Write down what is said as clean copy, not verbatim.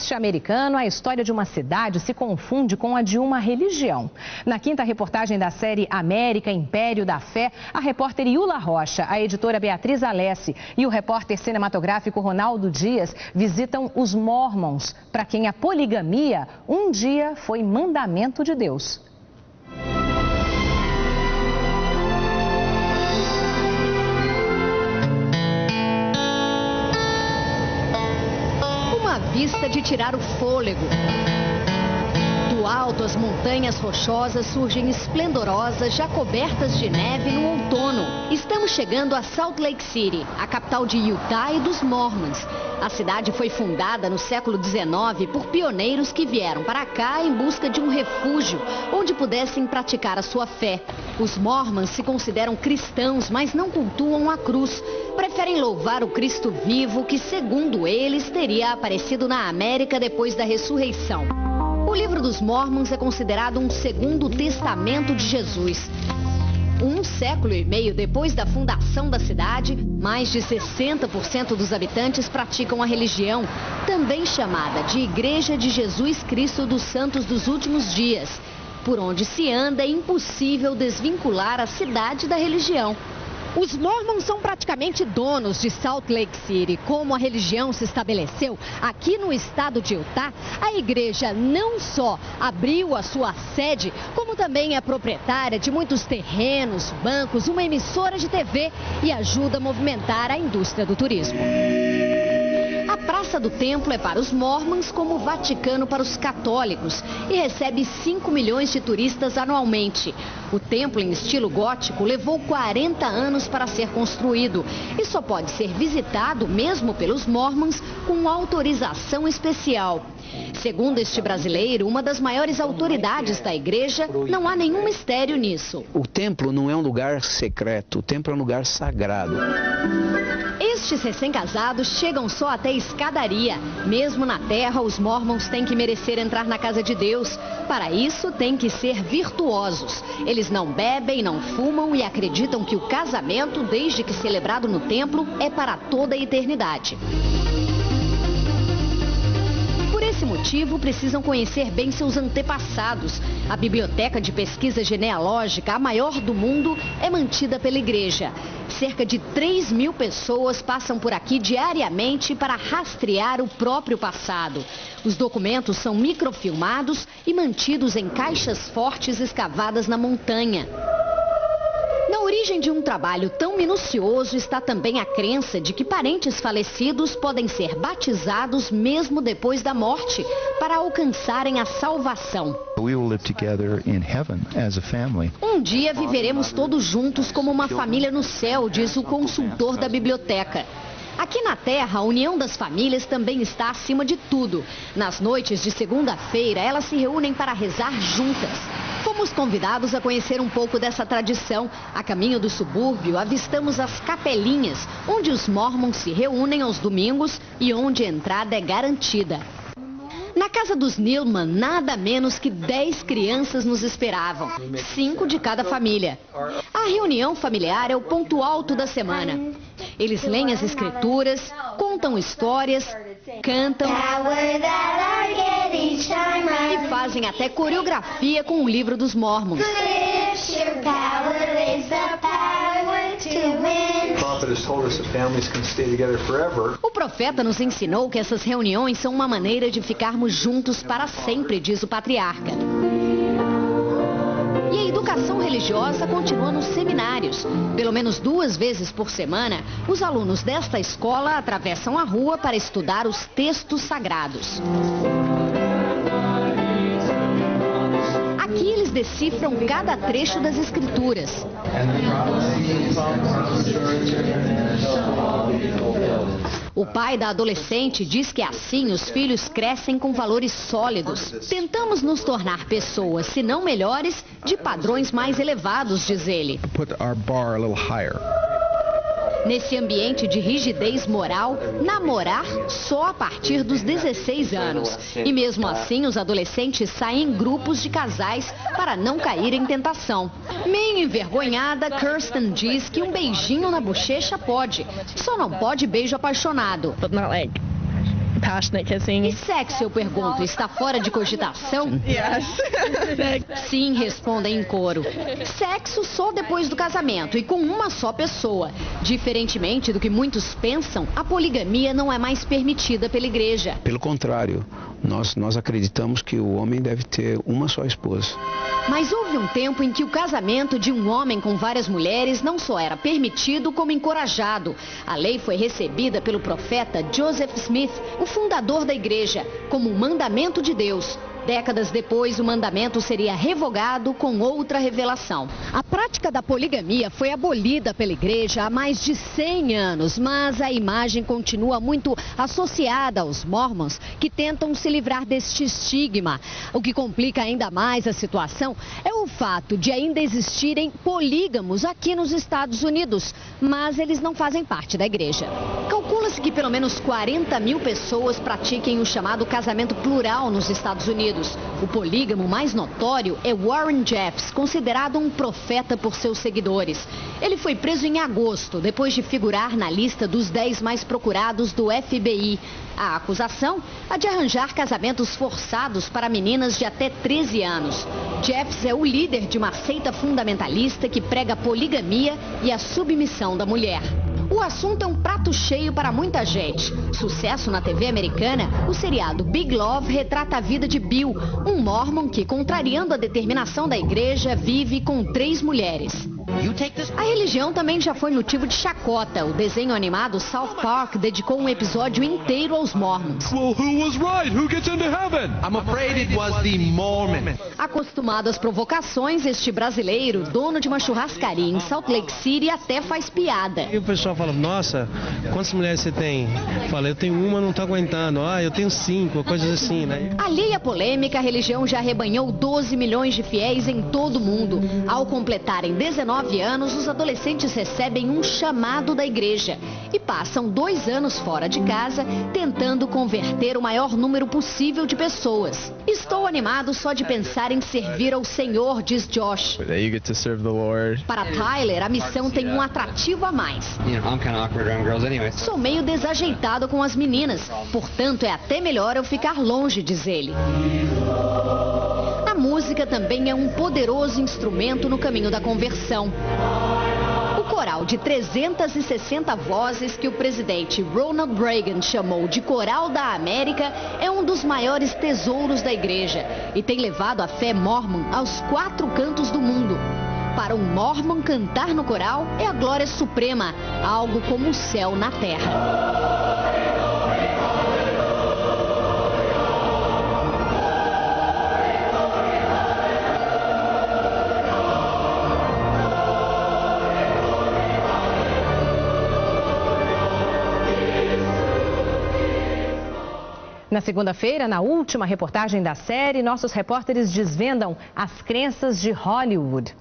oeste americano, a história de uma cidade se confunde com a de uma religião. Na quinta reportagem da série América, Império da Fé, a repórter Iula Rocha, a editora Beatriz Alessi e o repórter cinematográfico Ronaldo Dias visitam os Mormons, para quem a poligamia um dia foi mandamento de Deus. Vista de tirar o fôlego. Do alto, as montanhas rochosas surgem esplendorosas, já cobertas de neve no outono. Estamos chegando a Salt Lake City, a capital de Utah e dos Mormons. A cidade foi fundada no século XIX por pioneiros que vieram para cá em busca de um refúgio onde pudessem praticar a sua fé. Os Mormons se consideram cristãos, mas não cultuam a cruz. Preferem louvar o Cristo vivo que, segundo eles, teria aparecido na América depois da ressurreição. O livro dos Mormons é considerado um segundo testamento de Jesus. Um século e meio depois da fundação da cidade, mais de 60% dos habitantes praticam a religião, também chamada de Igreja de Jesus Cristo dos Santos dos Últimos Dias. Por onde se anda, é impossível desvincular a cidade da religião. Os Mormons são praticamente donos de Salt Lake City. Como a religião se estabeleceu aqui no estado de Utah, a igreja não só abriu a sua sede, como também é proprietária de muitos terrenos, bancos, uma emissora de TV e ajuda a movimentar a indústria do turismo. A Praça do Templo é para os Mormons como o Vaticano para os católicos e recebe 5 milhões de turistas anualmente. O templo em estilo gótico levou 40 anos para ser construído e só pode ser visitado mesmo pelos Mormons com autorização especial. Segundo este brasileiro, uma das maiores autoridades da igreja, não há nenhum mistério nisso. O templo não é um lugar secreto, o templo é um lugar sagrado. Estes recém-casados chegam só até a escadaria. Mesmo na terra, os Mormons têm que merecer entrar na casa de Deus. Para isso, têm que ser virtuosos. Eles não bebem, não fumam e acreditam que o casamento, desde que celebrado no templo, é para toda a eternidade. Por esse motivo, precisam conhecer bem seus antepassados. A Biblioteca de Pesquisa Genealógica, a maior do mundo, é mantida pela igreja. Cerca de 3.000 pessoas passam por aqui diariamente para rastrear o próprio passado. Os documentos são microfilmados e mantidos em caixas fortes escavadas na montanha. Na origem de um trabalho tão minucioso está também a crença de que parentes falecidos podem ser batizados mesmo depois da morte, para alcançarem a salvação. Um dia viveremos todos juntos como uma família no céu, diz o consultor da biblioteca. Aqui na Terra, a união das famílias também está acima de tudo. Nas noites de segunda-feira, elas se reúnem para rezar juntas. Fomos convidados a conhecer um pouco dessa tradição. A caminho do subúrbio, avistamos as capelinhas, onde os Mormons se reúnem aos domingos e onde a entrada é garantida. Na casa dos Nilman, nada menos que 10 crianças nos esperavam, 5 de cada família. A reunião familiar é o ponto alto da semana. Eles leem as escrituras, contam histórias, cantam e fazem até coreografia com o livro dos Mormons. O profeta nos ensinou que essas reuniões são uma maneira de ficarmos juntos para sempre, diz o patriarca. E a educação religiosa continua nos seminários. Pelo menos 2 vezes por semana, os alunos desta escola atravessam a rua para estudar os textos sagrados. Aqui eles decifram cada trecho das escrituras. O pai da adolescente diz que assim os filhos crescem com valores sólidos. Tentamos nos tornar pessoas, se não melhores, de padrões mais elevados, diz ele. Nesse ambiente de rigidez moral, namorar só a partir dos 16 anos. E mesmo assim, os adolescentes saem em grupos de casais para não cair em tentação. Meio envergonhada, Kirsten diz que um beijinho na bochecha pode. Só não pode beijo apaixonado. passionate kissing. E sexo, eu pergunto, está fora de cogitação? Yes. Sim, respondem em coro. Sexo só depois do casamento e com uma só pessoa. Diferentemente do que muitos pensam, a poligamia não é mais permitida pela igreja. Pelo contrário, nós acreditamos que o homem deve ter uma só esposa. Mas houve um tempo em que o casamento de um homem com várias mulheres não só era permitido, como encorajado. A lei foi recebida pelo profeta Joseph Smith, o fundador da igreja, como um mandamento de Deus. Décadas depois, o mandamento seria revogado com outra revelação. A prática da poligamia foi abolida pela igreja há mais de 100 anos, mas a imagem continua muito associada aos mormons, que tentam se livrar deste estigma. O que complica ainda mais a situação é o fato de ainda existirem polígamos aqui nos Estados Unidos, mas eles não fazem parte da igreja. Calcula-se que pelo menos 40 mil pessoas pratiquem o chamado casamento plural nos Estados Unidos. O polígamo mais notório é Warren Jeffs, considerado um profeta por seus seguidores. Ele foi preso em agosto, depois de figurar na lista dos 10 mais procurados do FBI. A acusação é de arranjar casamentos forçados para meninas de até 13 anos. Jeffs é o líder de uma seita fundamentalista que prega a poligamia e a submissão da mulher. O assunto é um prato cheio para muita gente. Sucesso na TV americana, o seriado Big Love retrata a vida de Bill, um mormon que, contrariando a determinação da igreja, vive com 3 mulheres. A religião também já foi motivo de chacota. O desenho animado South Park dedicou um episódio inteiro aos mormons. Well, who was right? Who gets into heaven? I'm afraid it was the Mormon. Acostumado às provocações, este brasileiro, dono de uma churrascaria em Salt Lake City, até faz piada. E o pessoal fala, nossa, quantas mulheres você tem? Fala, eu tenho uma, não tô aguentando. Ah, eu tenho 5, coisas assim, né? Alheia à polêmica, a religião já arrebanhou 12 milhões de fiéis em todo o mundo. Ao completarem 19 anos, os adolescentes recebem um chamado da igreja e passam 2 anos fora de casa tentando converter o maior número possível de pessoas. Estou animado só de pensar em servir ao Senhor, diz Josh. Para Tyler, a missão tem um atrativo a mais. Sou meio desajeitado com as meninas, portanto é até melhor eu ficar longe, diz ele. A música também é um poderoso instrumento no caminho da conversão. O coral de 360 vozes que o presidente Ronald Reagan chamou de Coral da América é um dos maiores tesouros da igreja e tem levado a fé mormon aos 4 cantos do mundo. Para um mormon, cantar no coral é a glória suprema, algo como o céu na terra. Na segunda-feira, na última reportagem da série, nossos repórteres desvendam as crenças de Hollywood.